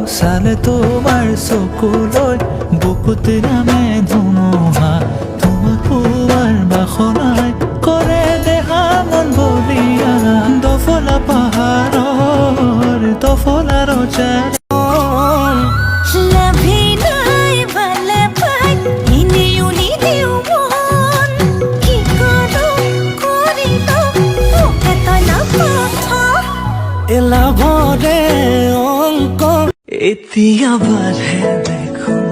চালে তোমাৰ চকুলৈ বুকুত নামে ধুমুহা তোমাক পোৱাৰ বাসনাই কৰে দেহা মন বলিয়া দফলা পাহাৰৰ দফলা ৰজাৰ এলাভৰে অংক এতিয়া বাঢ়ে দেখোন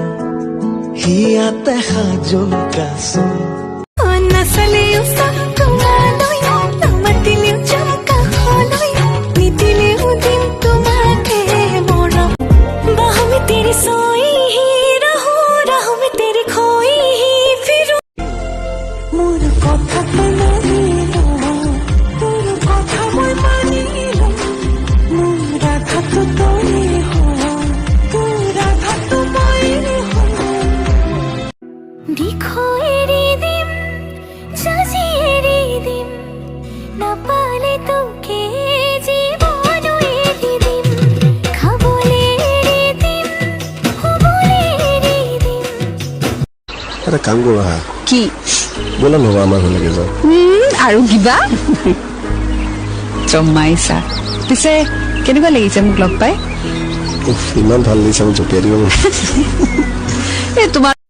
হিয়াতে সাজোন কাচোন মোৰ কথা दिखो एरी दिम जाजी एरी दिम ना पाले तो के जीवन एरी दिम खाबोले एरी दिम होबोले एरी दिम এটা কাম কৰা কি বলা নবা আমাৰ ঘৰলৈকে যাওঁ আৰু কিবা জমাইছা পিছে কেনেকুৱা লাগিছে মোক লগ পাই ইমান ভাল লাগিছে মোক জপিয়াই দিব এই তোমাৰ